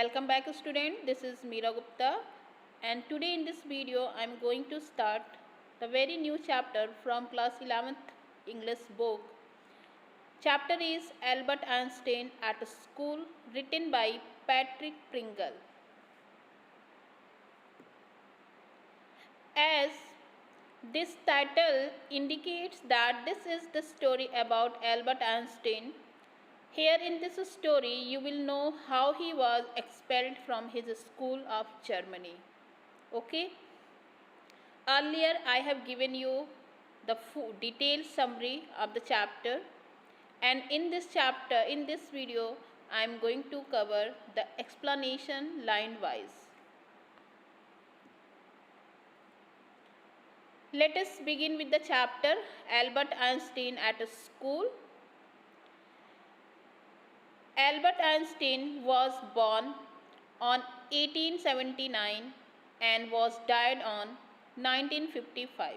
Welcome back student, this is Meera Gupta and today in this video I am going to start the very new chapter from class 11th English book. Chapter is Albert Einstein at School, written by Patrick Pringle. As this title indicates that this is the story about Albert Einstein. Here in this story, you will know how he was expelled from his school of Germany. Okay. Earlier, I have given you the detailed summary of the chapter, and in this chapter, in this video, I am going to cover the explanation line wise. Let us begin with the chapter Albert Einstein at School. Albert Einstein was born on 1879 and was died on 1955.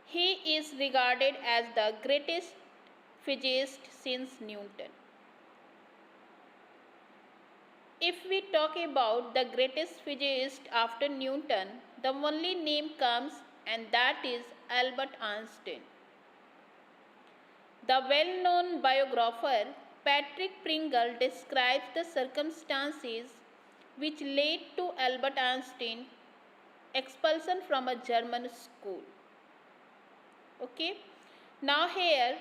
He is regarded as the greatest physicist since Newton. If we talk about the greatest physicist after Newton, the only name comes, and that is Albert Einstein. The well-known biographer Patrick Pringle describes the circumstances which led to Albert Einstein's expulsion from a German school. Okay. Now here,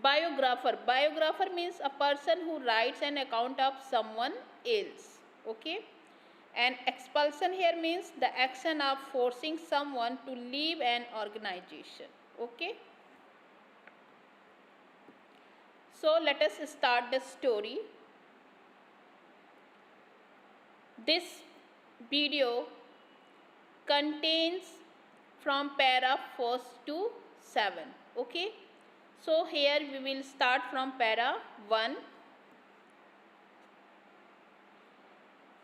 biographer means a person who writes an account of someone else. Okay. And expulsion here means the action of forcing someone to leave an organization. Okay. So let us start the story. This video contains from para 1 to 7. Okay. So here we will start from para 1.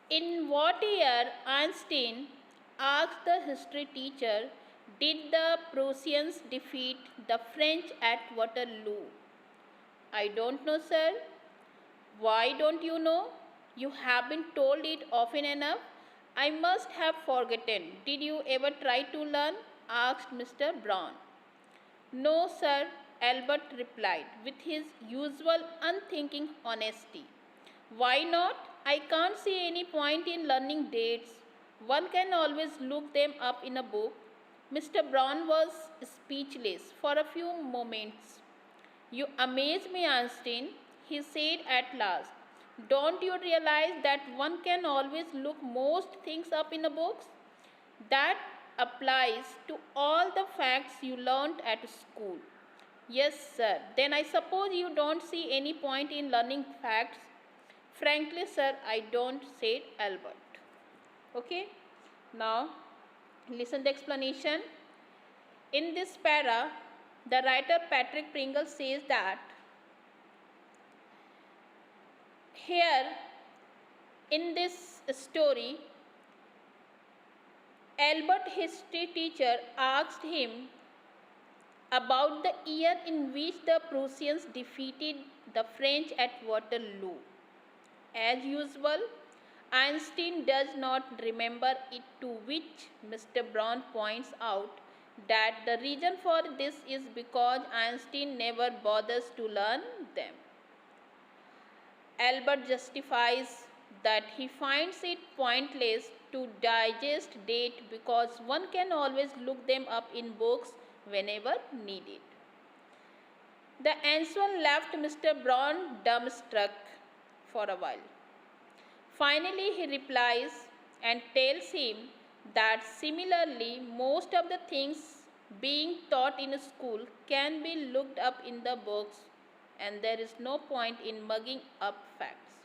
In what year, Einstein asked the history teacher, did the Prussians defeat the French at Waterloo? I don't know, sir. Why don't you know? You have been told it often enough. I must have forgotten. Did you ever try to learn? Asked Mr. Brown. No, sir, Albert replied with his usual unthinking honesty. Why not? I can't see any point in learning dates. One can always look them up in a book. Mr. Brown was speechless for a few moments. You amaze me, Einstein, he said at last. Don't you realize that one can always look most things up in the books? That applies to all the facts you learnt at school. Yes, sir. Then I suppose you don't see any point in learning facts. Frankly, sir, I don't, said Albert. Okay. Now, listen the explanation. In this para, the writer Patrick Pringle says that here in this story, Albert history teacher asked him about the year in which the Prussians defeated the French at Waterloo. As usual, Einstein does not remember it, to which Mr. Brown points out that the reason for this is because Einstein never bothers to learn them. Albert justifies that he finds it pointless to digest date because one can always look them up in books whenever needed. The answer left Mr. Brown dumbstruck for a while. Finally, he replies and tells him that similarly, most of the things being taught in school can be looked up in the books, and there is no point in mugging up facts.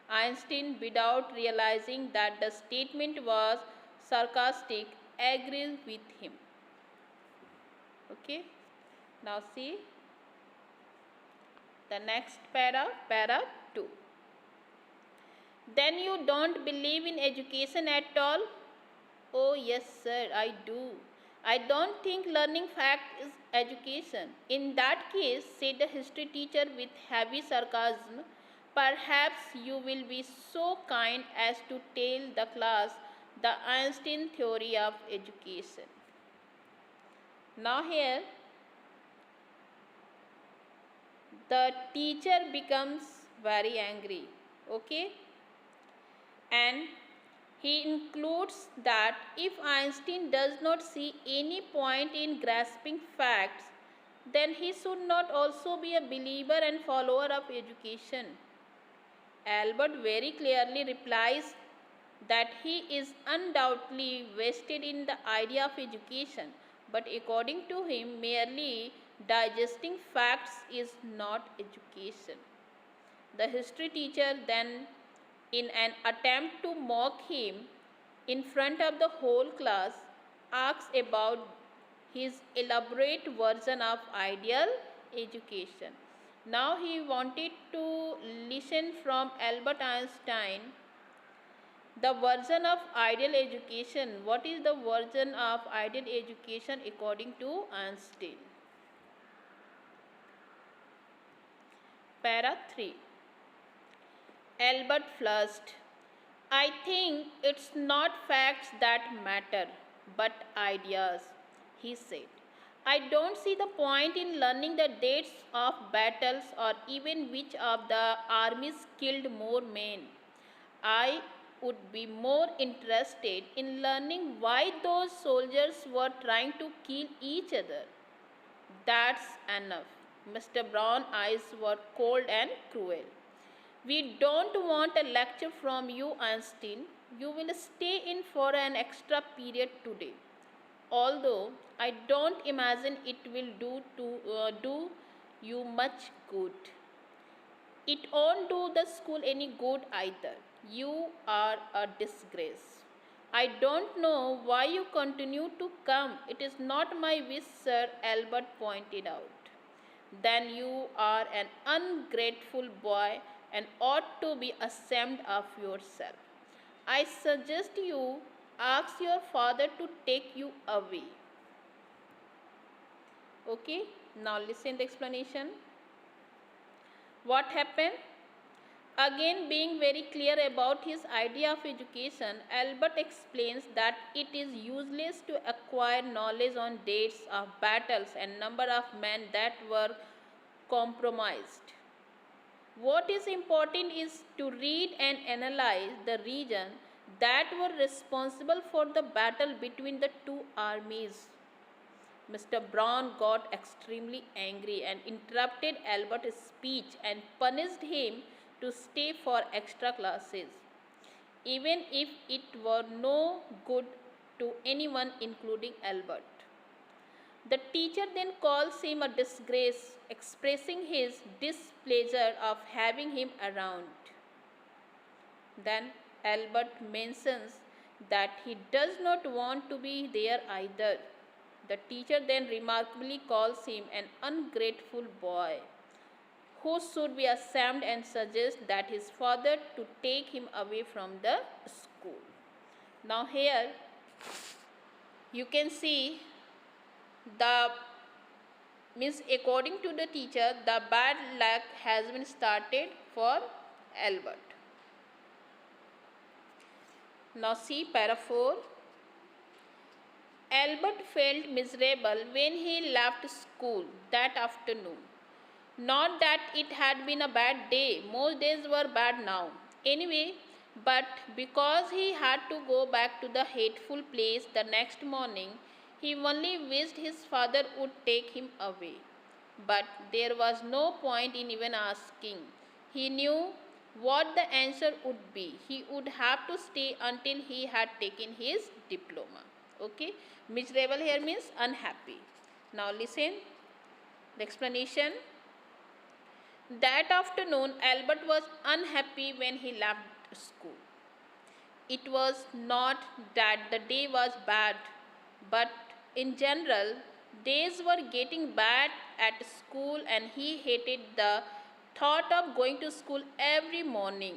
Einstein, without realizing that the statement was sarcastic, agrees with him. Okay. Now see the next para 2. Then you don't believe in education at all? Oh yes, sir, I do. I don't think learning fact is education. In that case, said the history teacher with heavy sarcasm, perhaps you will be so kind as to tell the class the Einstein theory of education. Now here the teacher becomes very angry, okay, and he includes that if Einstein does not see any point in grasping facts, then he should not also be a believer and follower of education. Albert very clearly replies that he is undoubtedly vested in the idea of education, but according to him, merely digesting facts is not education. The history teacher then, in an attempt to mock him in front of the whole class, asks about his elaborate version of ideal education. Now he wanted to listen from Albert Einstein the version of ideal education. What is the version of ideal education according to Einstein? Para 3. Albert flushed. I think it's not facts that matter, but ideas, he said. I don't see the point in learning the dates of battles or even which of the armies killed more men. I would be more interested in learning why those soldiers were trying to kill each other. That's enough. Mr. Brown's eyes were cold and cruel. We don't want a lecture from you, Einstein. You will stay in for an extra period today. Although I don't imagine it will do you much good. It won't do the school any good either. You are a disgrace. I don't know why you continue to come. It is not my wish, Sir, Albert pointed out. Then you are an ungrateful boy and ought to be ashamed of yourself. I suggest you ask your father to take you away. Okay, now listen the explanation. What happened? Again, being very clear about his idea of education, Albert explains that it is useless to acquire knowledge on dates of battles and number of men that were compromised. What is important is to read and analyze the regions that were responsible for the battle between the two armies. Mr. Brown got extremely angry and interrupted Albert's speech and punished him to stay for extra classes, even if it were no good to anyone including Albert. The teacher then calls him a disgrace, expressing his displeasure of having him around. Then Albert mentions that he does not want to be there either. The teacher then remarkably calls him an ungrateful boy who should be ashamed and suggests that his father to take him away from the school. Now here you can see the means according to the teacher the bad luck has been started for Albert. Now see para 4. Albert felt miserable when he left school that afternoon. Not that it had been a bad day, most days were bad now. Anyway, but because he had to go back to the hateful place the next morning, he only wished his father would take him away. But there was no point in even asking. He knew what the answer would be. He would have to stay until he had taken his diploma. Okay, miserable here means unhappy. Now listen the explanation. That afternoon Albert was unhappy when he left school. It was not that the day was bad, but in general days were getting bad at school and he hated the thought of going to school every morning.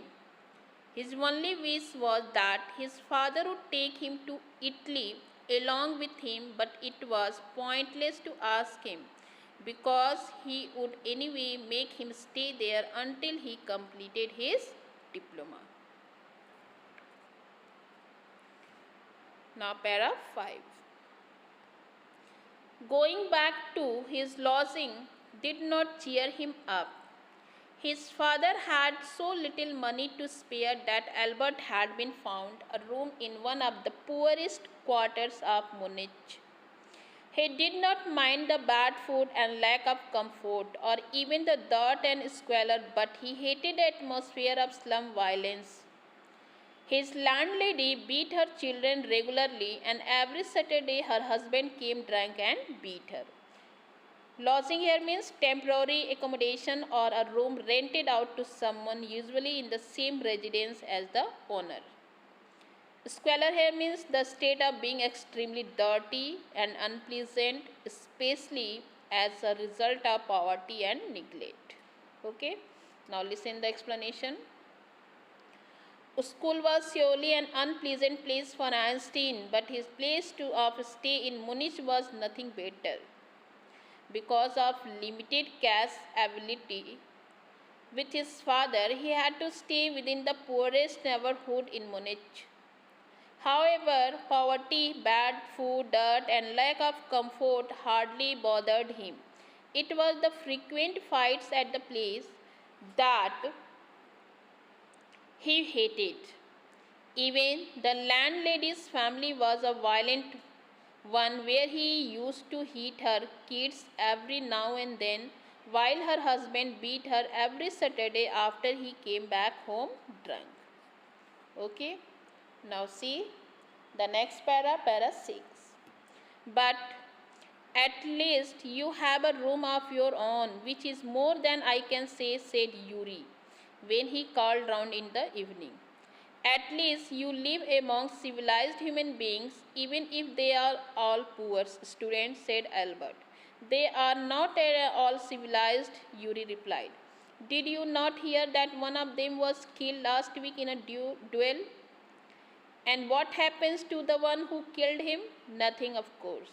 His only wish was that his father would take him to Italy along with him, but it was pointless to ask him. because he would anyway make him stay there until he completed his diploma. Now para 5. Going back to his lodging did not cheer him up. His father had so little money to spare that Albert had been found a room in one of the poorest quarters of Munich. He did not mind the bad food and lack of comfort, or even the dirt and squalor, but he hated the atmosphere of slum violence. His landlady beat her children regularly, and every Saturday her husband came drunk and beat her. Lodging here means temporary accommodation or a room rented out to someone, usually in the same residence as the owner. Squalor here means the state of being extremely dirty and unpleasant, especially as a result of poverty and neglect. Okay, now listen the explanation. School was surely an unpleasant place for Einstein, but his place of stay in Munich was nothing better. Because of limited cash availability with his father, he had to stay within the poorest neighborhood in Munich. However, poverty, bad food, dirt, and lack of comfort hardly bothered him. It was the frequent fights at the place that he hated. Even the landlady's family was a violent one, where he used to hit her kids every now and then, while her husband beat her every Saturday after he came back home drunk. Okay, now see the next para 6. But at least you have a room of your own, which is more than I can say, said Yuri, when he called round in the evening. At least you live among civilized human beings, even if they are all poor, student, said Albert. They are not all civilized, Yuri replied. Did you not hear that one of them was killed last week in a duel? And what happens to the one who killed him? Nothing, of course.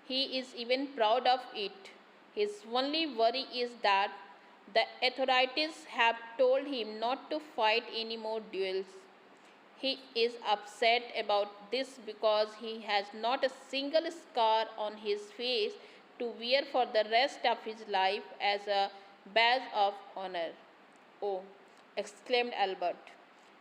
He is even proud of it. His only worry is that the authorities have told him not to fight any more duels. He is upset about this because he has not a single scar on his face to wear for the rest of his life as a badge of honor. Oh, exclaimed Albert.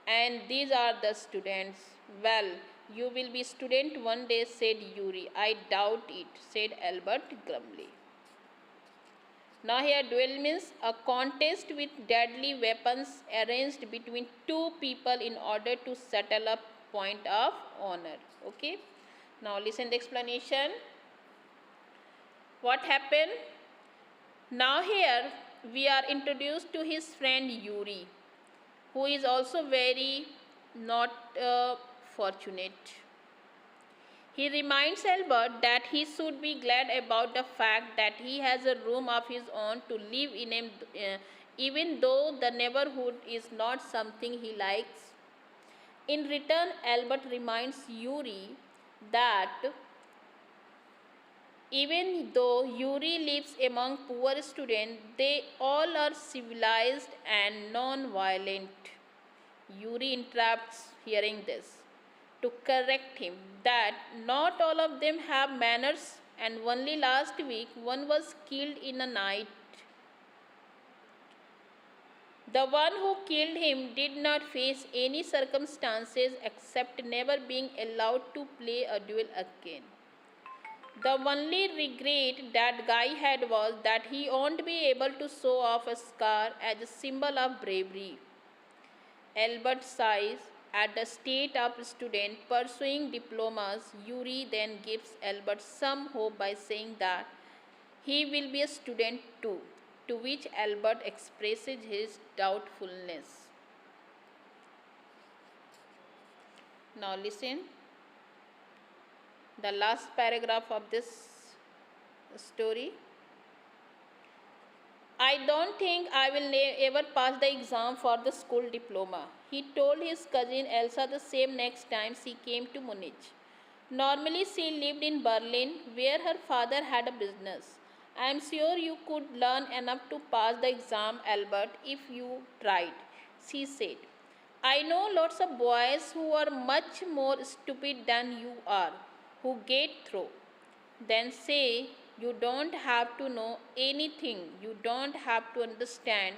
And these are the students. Well, you will be student one day, said Yuri. I doubt it, said Albert glumly. Now here duel means a contest with deadly weapons arranged between two people in order to settle a point of honor. Okay. Now listen the explanation. What happened? Now here we are introduced to his friend Yuri, who is also very not fortunate. He reminds Albert that he should be glad about the fact that he has a room of his own to live in, even though the neighborhood is not something he likes. In return, Albert reminds Yuri that even though Yuri lives among poor students, they all are civilized and non-violent. Yuri interrupts hearing this to correct him that not all of them have manners, and only last week one was killed in a night. The one who killed him did not face any circumstances except never being allowed to play a duel again. The only regret that guy had was that he won't be able to show off a scar as a symbol of bravery. Albert sighs at the state of student pursuing diplomas. Yuri then gives Albert some hope by saying that he will be a student too, to which Albert expresses his doubtfulness. Now listen the last paragraph of this story. I don't think I will ever pass the exam for the school diploma, he told his cousin Elsa the same next time she came to Munich. Normally she lived in Berlin, where her father had a business. I am sure you could learn enough to pass the exam, Albert, if you tried, she said. I know lots of boys who are much more stupid than you are, who get through. Then say, you don't have to know anything, you don't have to understand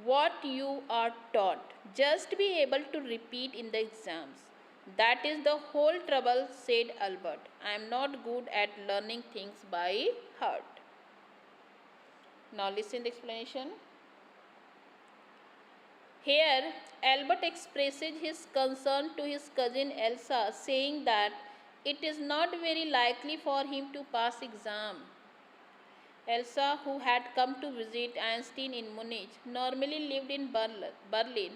what you are taught, just be able to repeat in the exams. That is the whole trouble, said Albert. I am not good at learning things by heart. Now listen the explanation. Here, Albert expresses his concern to his cousin Elsa, saying that it is not very likely for him to pass exam. Elsa, who had come to visit Einstein in Munich, normally lived in Berlin,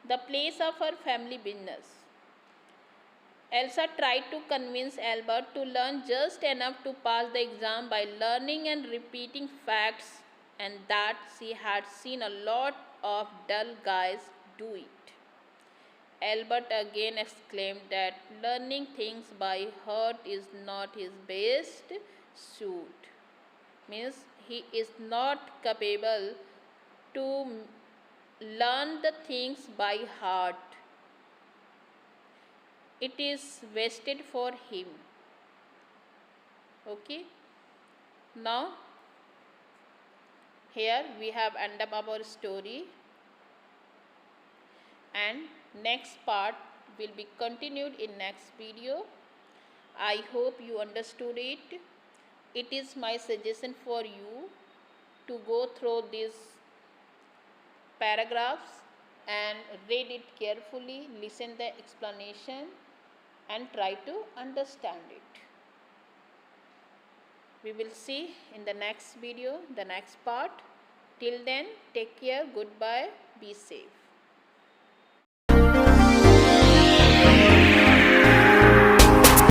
the place of her family business. Elsa tried to convince Albert to learn just enough to pass the exam by learning and repeating facts, and that she had seen a lot of dull guys do it. Albert again exclaimed that learning things by heart is not his best suit. Means he is not capable to learn the things by heart. It is wasted for him. Okay. Now here we have end up our story, and next part will be continued in next video. I hope you understood it. It is my suggestion for you to go through these paragraphs and read it carefully, listen the explanation and try to understand it. We will see in the next video, the next part. Till then, take care, goodbye, be safe.